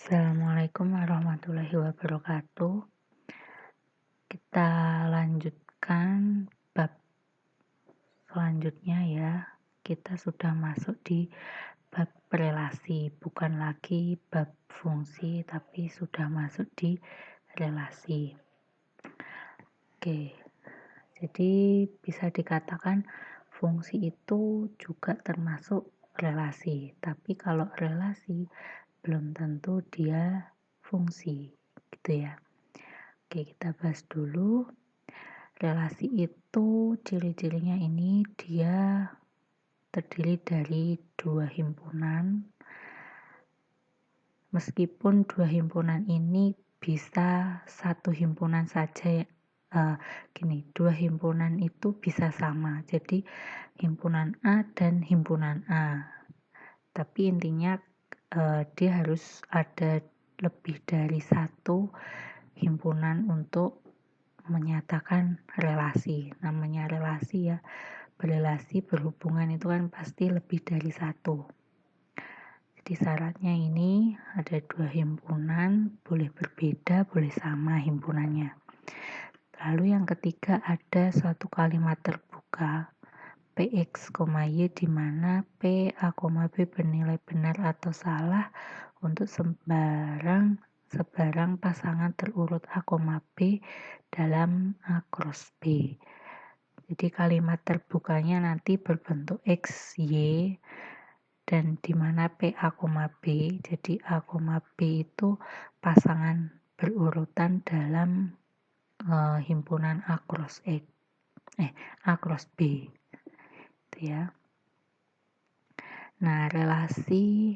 Assalamualaikum warahmatullahi wabarakatuh. Kita lanjutkan bab selanjutnya ya. Kita sudah masuk di bab relasi, bukan lagi bab fungsi, tapi sudah masuk di relasi. Oke, jadi bisa dikatakan fungsi itu juga termasuk relasi, tapi kalau relasi belum tentu dia fungsi, gitu ya. Oke, kita bahas dulu. Relasi itu ciri-cirinya ini dia terdiri dari dua himpunan. Meskipun dua himpunan ini bisa satu himpunan saja, dua himpunan itu bisa sama. Jadi himpunan A dan himpunan A. Tapi intinya dia harus ada lebih dari satu himpunan untuk menyatakan relasi. Namanya relasi ya, berelasi, berhubungan itu kan pasti lebih dari satu. Jadi syaratnya ini ada dua himpunan, boleh berbeda, boleh sama himpunannya. Lalu yang ketiga ada suatu kalimat terbuka PX, Y di mana P, A, B bernilai benar atau salah untuk sebarang pasangan terurut A, B dalam A cross B. Jadi kalimat terbukanya nanti berbentuk X, Y dan di mana P, A, B. Jadi A, B itu pasangan berurutan dalam himpunan A cross B. Itu ya. Nah, relasi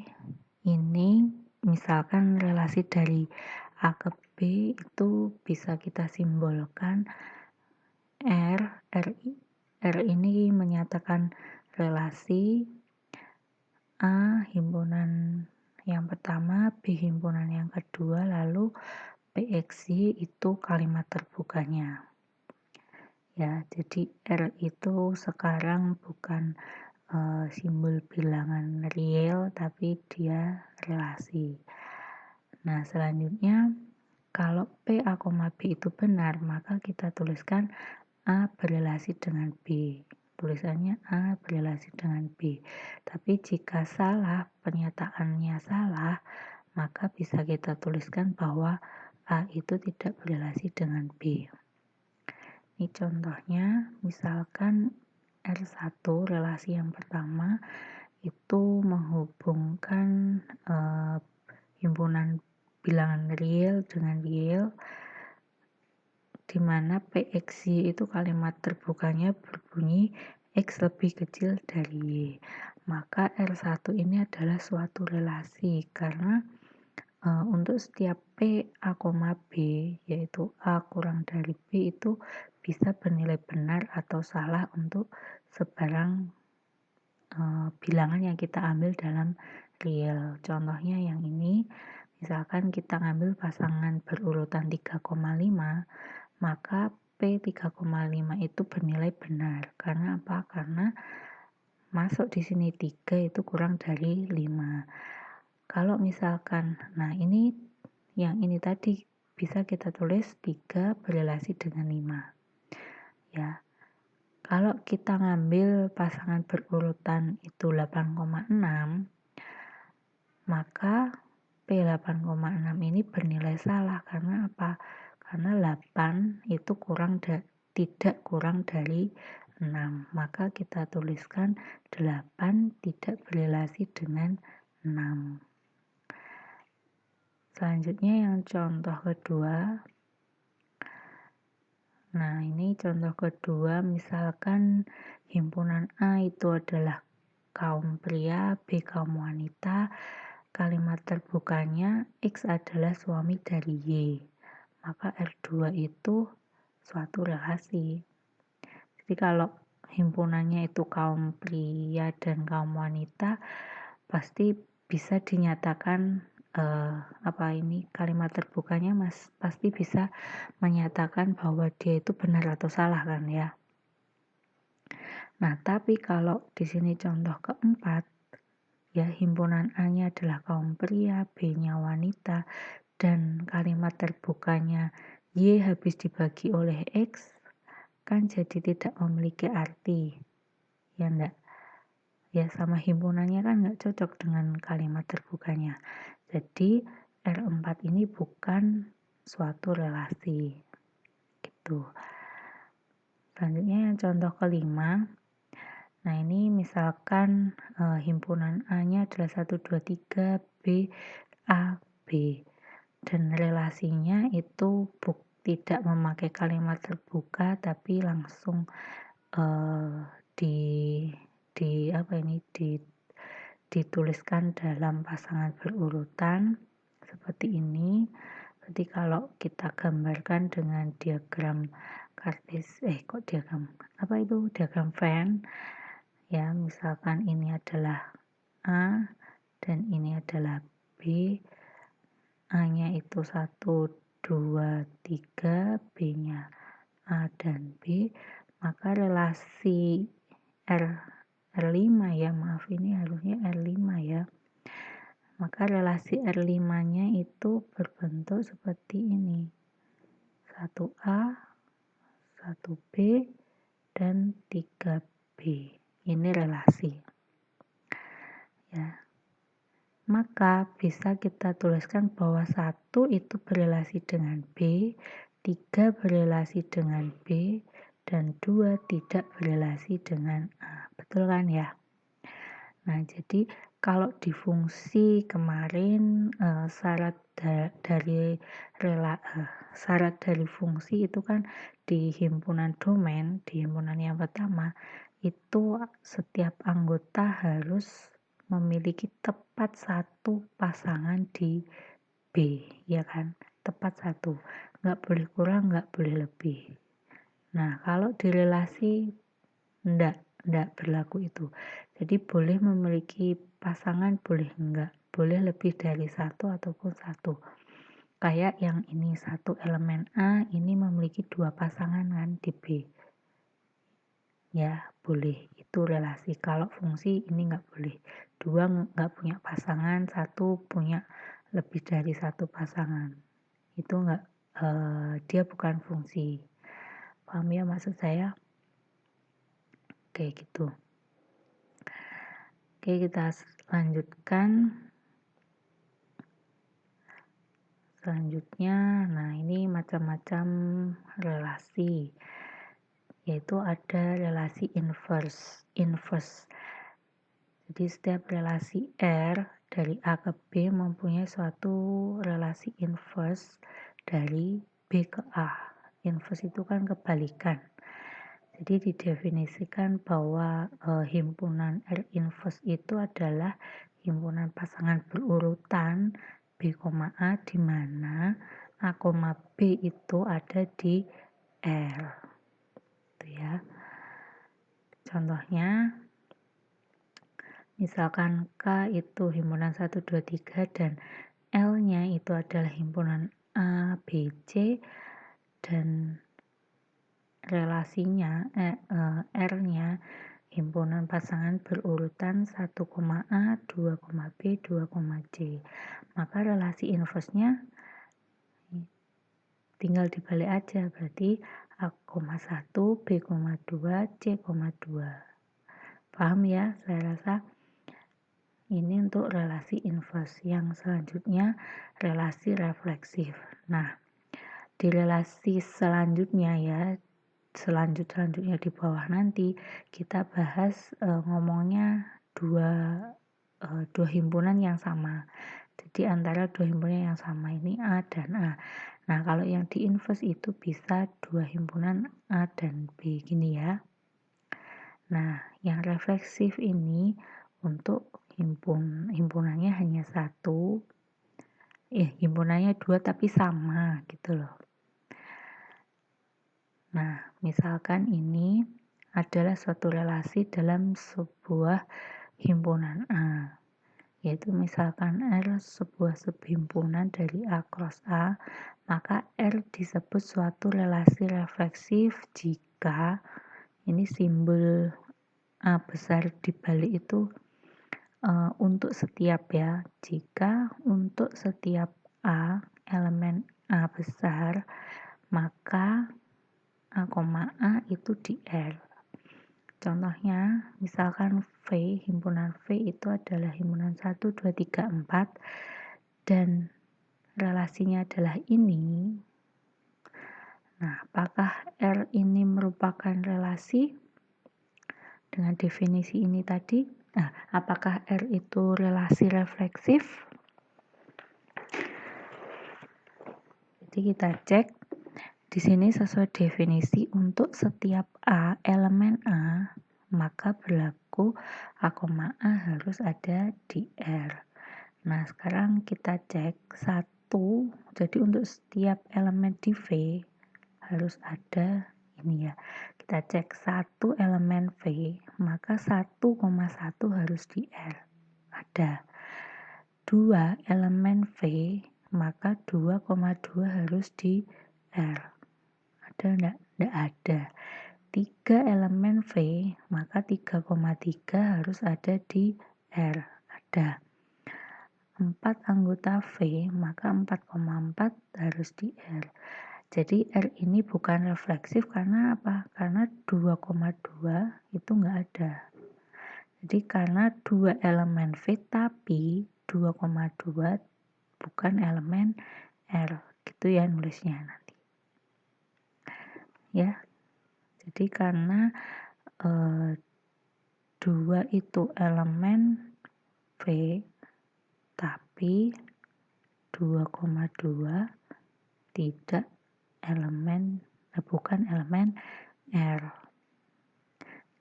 ini misalkan relasi dari A ke B itu bisa kita simbolkan R ini menyatakan relasi A himpunan yang pertama, B himpunan yang kedua, lalu PXY itu kalimat terbukanya. Ya, jadi R itu sekarang bukan simbol bilangan real, tapi dia relasi. Nah, selanjutnya kalau P, A, B itu benar, maka kita tuliskan A berrelasi dengan B. Tulisannya A berrelasi dengan B. Tapi jika salah, pernyataannya salah, maka bisa kita tuliskan bahwa A itu tidak berrelasi dengan B. Ini contohnya, misalkan R1 relasi yang pertama itu menghubungkan himpunan bilangan real dengan real, di mana PXY itu kalimat terbukanya berbunyi X lebih kecil dari Y. Maka R1 ini adalah suatu relasi karena untuk setiap P, A, B yaitu A kurang dari B itu bisa bernilai benar atau salah untuk sebarang bilangan yang kita ambil dalam real. Contohnya yang ini, misalkan kita ambil pasangan berurutan 3,5, maka P 3,5 itu bernilai benar. Karena apa? Karena masuk di sini 3 itu kurang dari 5. Kalau misalkan, nah ini yang ini tadi bisa kita tulis 3 berrelasi dengan 5. Ya. Kalau kita ngambil pasangan berurutan itu 8,6, maka P 8,6 ini bernilai salah. Karena apa? Karena 8 itu tidak kurang dari 6. Maka kita tuliskan 8 tidak berrelasi dengan 6. Selanjutnya yang contoh kedua. Nah, ini contoh kedua, misalkan himpunan A itu adalah kaum pria, B kaum wanita, kalimat terbukanya X adalah suami dari Y. Maka R2 itu suatu relasi. Jadi kalau himpunannya itu kaum pria dan kaum wanita, pasti bisa dinyatakan kalimat terbukanya pasti bisa menyatakan bahwa dia itu benar atau salah kan ya. Nah, tapi kalau di sini contoh keempat ya, himpunan A-nya adalah kaum pria, B-nya wanita, dan kalimat terbukanya Y habis dibagi oleh X, kan jadi tidak memiliki arti, ya enggak? Ya, sama himpunannya kan nggak cocok dengan kalimat terbukanya. Jadi R4 ini bukan suatu relasi, gitu. Selanjutnya yang contoh kelima. Nah, ini misalkan himpunan A-nya adalah 1, 2, 3, B, A, B. Dan relasinya itu tidak memakai kalimat terbuka, tapi langsung dituliskan dalam pasangan berurutan seperti ini. Berarti kalau kita gambarkan dengan diagram diagram Venn, ya, misalkan ini adalah A dan ini adalah B. A-nya itu 1, 2, 3, B-nya A dan B, maka relasi R5 ya, maaf ini harusnya R5 ya. Maka relasi R5-nya itu berbentuk seperti ini. 1A, 1B, dan 3B. Ini relasi. Ya. Maka bisa kita tuliskan bahwa 1 itu berelasi dengan B, 3 berelasi dengan B, dan 2 tidak berelasi dengan A. Betul kan ya? Nah, jadi kalau di fungsi kemarin syarat dari fungsi itu kan di himpunan domain, di himpunan yang pertama, itu setiap anggota harus memiliki tepat satu pasangan di B, ya kan? Tepat satu, nggak boleh kurang, nggak boleh lebih. Nah, kalau di relasi enggak berlaku itu. Jadi boleh memiliki pasangan, boleh enggak. Boleh lebih dari satu ataupun satu. Kayak yang ini, satu elemen A ini memiliki 2 pasangan kan di B. Ya, boleh. Itu relasi. Kalau fungsi ini enggak boleh. 2 enggak punya pasangan, 1 punya lebih dari 1 pasangan. Itu enggak, dia bukan fungsi. Paham ya maksud saya? Oke, gitu. Oke, kita lanjutkan. Selanjutnya, nah ini macam-macam relasi. Yaitu ada relasi inverse. Jadi setiap relasi R dari A ke B mempunyai suatu relasi inverse dari B ke A. Inverse itu kan kebalikan. Jadi didefinisikan bahwa himpunan R inverse itu adalah himpunan pasangan berurutan B, A di mana A, B itu ada di R. Itu ya. Contohnya misalkan K itu himpunan 1, 2, 3 dan L-nya itu adalah himpunan A, B, C dan relasinya R-nya himpunan pasangan berurutan 1, A, 2, B, 2, C. Maka relasi inverse-nya tinggal dibalik aja, berarti A, 1, B, 2, C, 2. Paham ya? Saya rasa ini untuk relasi inverse. Yang selanjutnya relasi refleksif. Nah, di relasi selanjutnya ya, selanjutnya di bawah nanti kita bahas ngomongnya dua himpunan yang sama. Jadi antara 2 himpunan yang sama ini A dan A. Nah, kalau yang di inverse itu bisa 2 himpunan A dan B gini ya. Nah, yang refleksif ini untuk himpunannya hanya 1. Himpunannya 2 tapi sama gitu loh. Nah, misalkan ini adalah suatu relasi dalam sebuah himpunan A, yaitu misalkan R sebuah subhimpunan dari A cross A, maka R disebut suatu relasi refleksif jika ini simbol A besar dibalik itu untuk setiap ya, jika untuk setiap A, elemen A besar, maka A, A itu di R. Contohnya, misalkan V, himpunan V itu adalah himpunan 1, 2, 3, 4, dan relasinya adalah ini. Nah, apakah R ini merupakan relasi dengan definisi ini tadi? Nah, apakah R itu relasi refleksif? Jadi kita cek di sini sesuai definisi untuk setiap A, elemen A, maka berlaku A, A harus ada di R. Nah, sekarang kita cek satu. Jadi untuk setiap elemen di V harus ada ini ya. Kita cek satu elemen V, maka 1,1 harus di R. Ada. 2 elemen V, maka 2,2 harus di R. Ada enggak? Enggak ada. 3 elemen V, maka 3,3 harus ada di R. Ada. 4 anggota V, maka 4,4 harus di R. Jadi R ini bukan refleksif karena apa? Karena 2,2 itu enggak ada. Jadi karena 2 elemen V tapi 2,2 bukan elemen R. Gitu ya nulisnya nanti. Ya. Jadi karena 2 itu elemen V tapi 2,2 tidak elemen, bukan elemen R.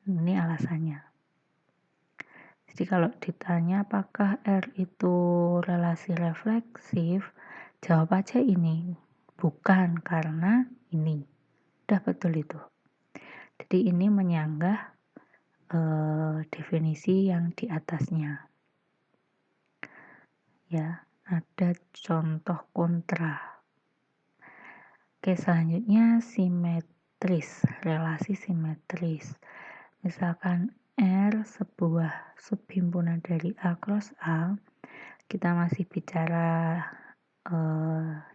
Ini alasannya. Jadi kalau ditanya apakah R itu relasi refleksif, jawab aja ini. Bukan, karena ini. Udah betul itu. Jadi ini menyanggah definisi yang di atasnya. Ya, ada contoh kontra. Oke, selanjutnya simetris, relasi simetris. Misalkan R sebuah subhimpunan dari A cross A, kita masih bicara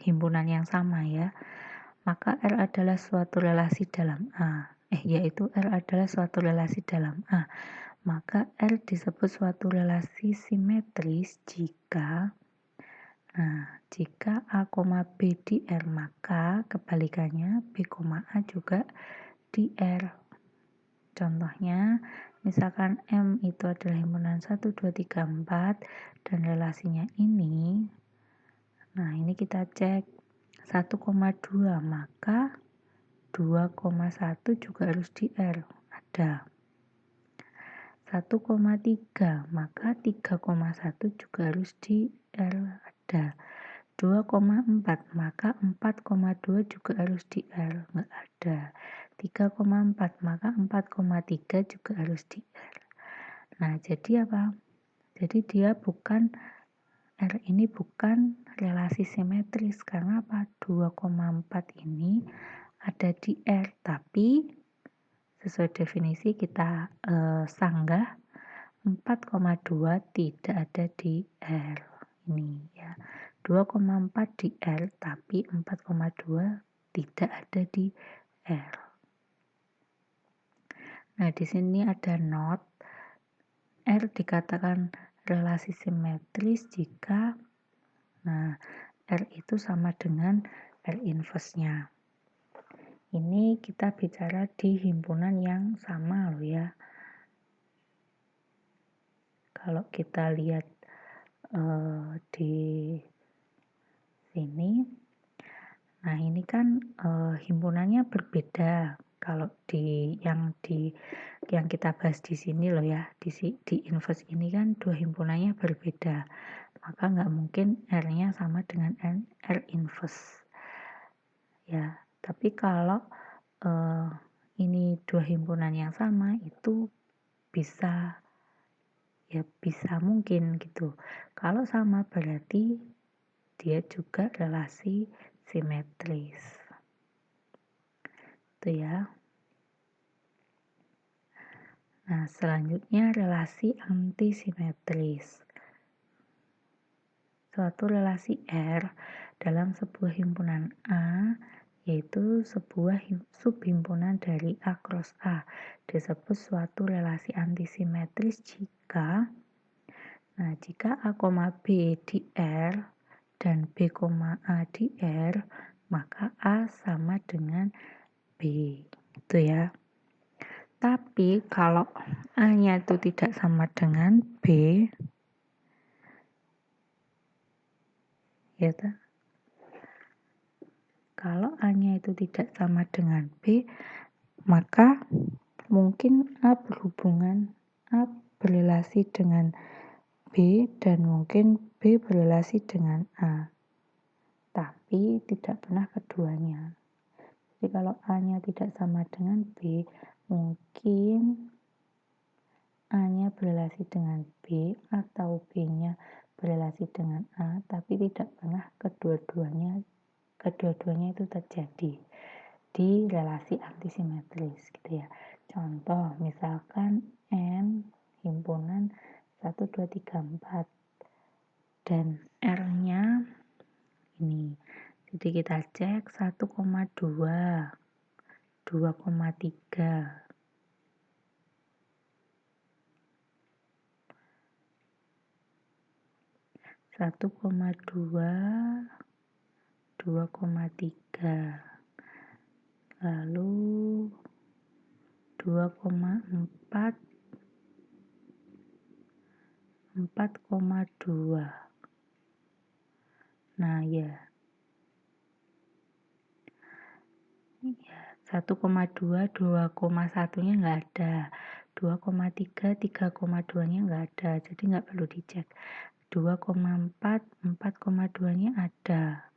himpunan yang sama ya. Maka R adalah suatu relasi dalam A. Yaitu R adalah suatu relasi dalam A. Maka R disebut suatu relasi simetris jika A, B di R, maka kebalikannya B, A juga di R. Contohnya, misalkan M itu adalah himpunan 1, 2, 3, 4 dan relasinya ini. Nah, ini kita cek 1,2, maka 2,1 juga harus di R. Ada. 1,3, maka 3,1 juga harus di R. Ada. 2,4, maka 4,2 juga harus di R. Nggak ada. 3,4, maka 4,3 juga harus di R. Nah, jadi apa? Jadi dia bukan, R ini bukan relasi simetris. Karena apa? 2,4 ini ada di R, tapi sesuai definisi kita sanggah 4,2 tidak ada di R. Ini ya. 2,4 di R tapi 4,2 tidak ada di R. Nah, di sini ada not. R dikatakan relasi simetris jika R itu sama dengan R inverse-nya. Ini kita bicara di himpunan yang sama loh ya. Kalau kita lihat di sini, nah ini kan himpunannya berbeda. Kalau yang kita bahas di sini loh ya, di inverse ini kan dua himpunannya berbeda. Maka nggak mungkin R-nya sama dengan R inverse. Ya, tapi kalau ini dua himpunan yang sama itu bisa mungkin gitu. Kalau sama berarti dia juga relasi simetris. Itu ya. Nah, selanjutnya relasi antisimetris. Suatu relasi R dalam sebuah himpunan A yaitu sebuah subhimpunan dari A cross A disebut suatu relasi antisimetris jika A, B di R dan B, A di R, maka A sama dengan B. Itu ya. Tapi kalau A-nya itu tidak sama dengan B, ya tak? Kalau A-nya itu tidak sama dengan B, maka mungkin A berrelasi dengan B dan mungkin B berrelasi dengan A. Tapi tidak pernah keduanya. Jadi kalau A-nya tidak sama dengan B, mungkin A-nya berrelasi dengan B atau B-nya berrelasi dengan A, tapi tidak pernah kedua-duanya itu terjadi di relasi antisimetris gitu ya. Contoh misalkan M himpunan 1, 2, 3, 4 dan R-nya ini. Jadi kita cek 1,2, 2,3, 1,2, 2,3, lalu 2,4, 4,2. Nah ya 1,2, 2,1 nya nggak ada, 2,3, 3,2 nya nggak ada, jadi nggak perlu dicek. 2,4, 4,2 nya ada.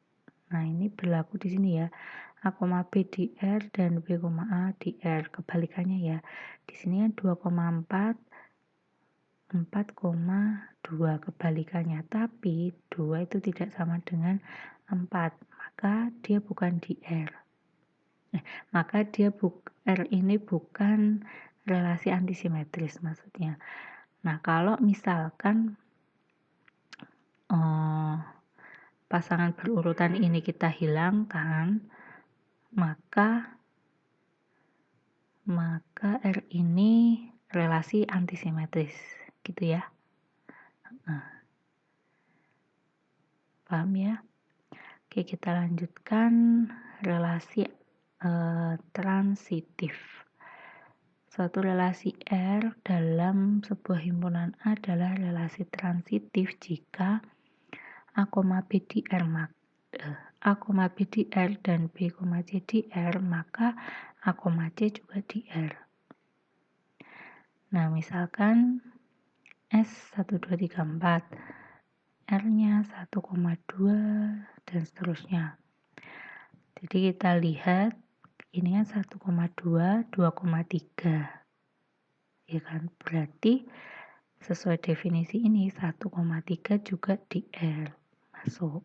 Nah ini berlaku di sini ya, A, B di R dan B, A di R, kebalikannya ya. Di sini kan 2,4, 4,2 kebalikannya, tapi 2 itu tidak sama dengan 4, maka dia bukan di R. R ini bukan relasi antisimetris maksudnya. Nah, kalau misalkan pasangan berurutan ini kita hilangkan, maka R ini relasi antisimetris, gitu ya. Paham ya? Oke, kita lanjutkan relasi transitif. Suatu relasi R dalam sebuah himpunan A adalah relasi transitif jika A, B di R, A, B di R dan B, C di R, maka A, C juga di R. Nah, misalkan S 1, 2, 3, 4, R-nya 1,2 dan seterusnya. Jadi kita lihat ini kan 1,2, 2,3. Ya kan? Berarti sesuai definisi ini 1,3 juga di R masuk.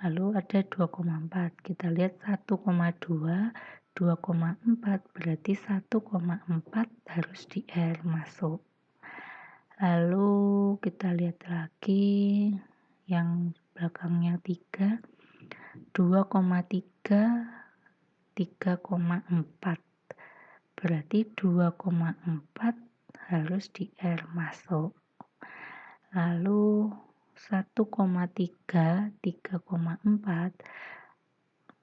Lalu ada 2,4. Kita lihat 1,2, 2,4 berarti 1,4 harus di R masuk. Lalu kita lihat lagi yang belakangnya 3, 2,3, 3,4. Berarti 2,4 harus di R masuk. Lalu 1,3, 3,4,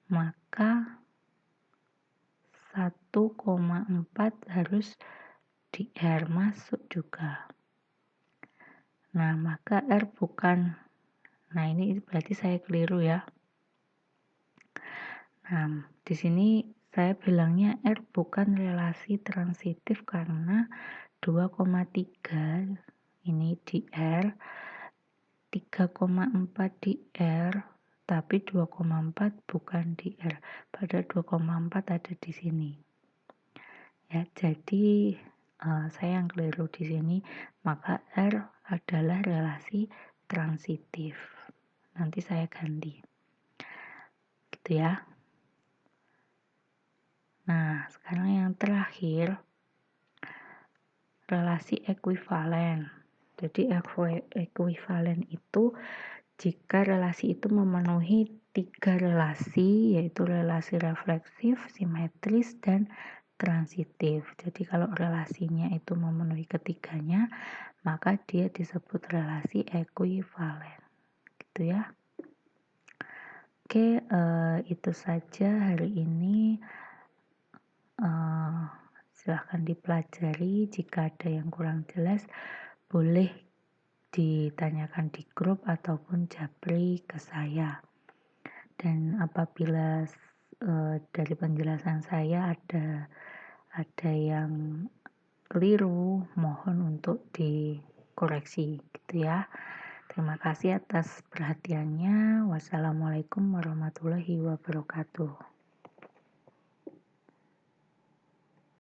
maka 1,4 harus di R masuk juga. Nah, maka R bukan, nah ini berarti saya keliru ya. Nah, di sini saya bilangnya R bukan relasi transitif karena 2,3 ini di R, 3,4 di R, tapi 2,4 bukan di R. Padahal 2,4 ada di sini. Ya, jadi saya yang keliru di sini, maka R adalah relasi transitif. Nanti saya ganti. Gitu ya. Nah, sekarang yang terakhir, relasi ekuivalen. Jadi ekuivalen itu jika relasi itu memenuhi 3 relasi, yaitu relasi refleksif, simetris, dan transitif. Jadi kalau relasinya itu memenuhi ketiganya, maka dia disebut relasi ekuivalen. Gitu ya. Oke, itu saja hari ini. Silahkan dipelajari. Jika ada yang kurang jelas, boleh ditanyakan di grup ataupun japri ke saya. Dan apabila dari penjelasan saya ada yang keliru, mohon untuk dikoreksi gitu ya. Terima kasih atas perhatiannya. Wassalamualaikum warahmatullahi wabarakatuh.